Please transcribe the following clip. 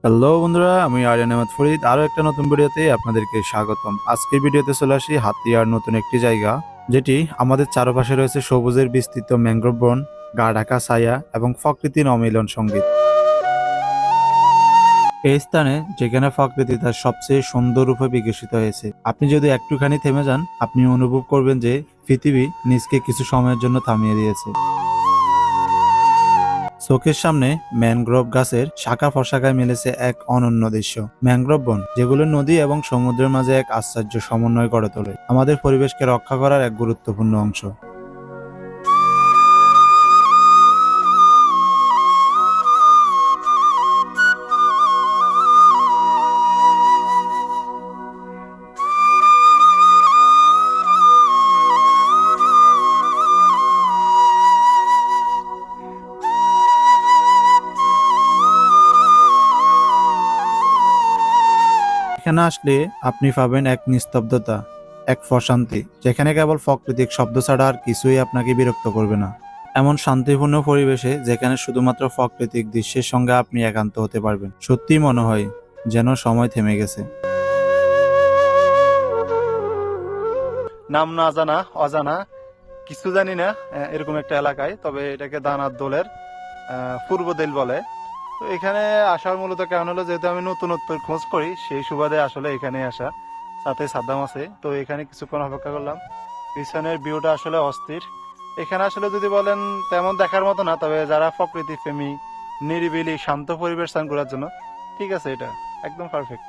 Hello বন্ধুরা, আমি আরিয়ান আহমেদ ফরিদ। আরো একটা নতুন ভিডিওতে আপনাদেরকে স্বাগতম। আজকের ভিডিওতে চলে আসি হাতিয়ার নতুন একটি জায়গা, যেটি আমাদের চারপাশে রয়েছে সবুজের বিস্তৃত ম্যানগ্রোভ বন, গা ঢাকা ছায়া এবং প্রকৃতির অমিলন সঙ্গীত। এই স্থানে যেখানে প্রকৃতি তার সবচেয়ে সুন্দর রূপে বিকশিত হয়েছে, আপনি যদি একটুখানি থেমে যান, আপনি অনুভব করবেন যে পৃথিবী নিজকে কিছু সময়ের জন্য থামিয়ে দিয়েছে। চোখের সামনে ম্যানগ্রোভ গাছের শাখা প্রশাখায় মিলেছে এক অনন্য দৃশ্য। ম্যানগ্রোভ বন, যেগুলো নদী এবং সমুদ্রের মাঝে এক আশ্চর্য সমন্বয় গড়ে তোলে, আমাদের পরিবেশকে রক্ষা করার এক গুরুত্বপূর্ণ অংশ। এখানে আসলে আপনি পাবেন এক নিস্তব্ধতা, এক প্রশান্তি, যেখানে কেবল প্রাকৃতিক শব্দ ছাড়া আর কিছুই আপনাকে বিরক্ত করবে না। এমন শান্তিপূর্ণ পরিবেশে যেখানে শুধুমাত্র প্রাকৃতিক দৃশ্যের সঙ্গে আপনি একান্ত হতে পারবেন, সত্যিই মনে হয় যেন সময় থেমে গেছে। নাম না জানা অজানা কিছু জানি না, এরকম একটা এলাকায়, তবে এটাকে দানার দোলের পূর্ব দেল বলে। তো এখানে আসার মূলত কারণ হলো, যেহেতু আমি নতুনত্ব খোঁজ করি, সেই সুবাদে আসলে এখানে আসা। সাথে সাদ্দাম আছে, তো এখানে কিছুক্ষণ অপেক্ষা করলাম। পিছনের ভিউটা আসলে অস্থির। এখানে আসলে যদি বলেন তেমন দেখার মতো না, তবে যারা প্রকৃতি প্রেমী, নিরিবিলি শান্ত পরিবেশ চান ঘোরার জন্য, ঠিক আছে, এটা একদম পারফেক্ট।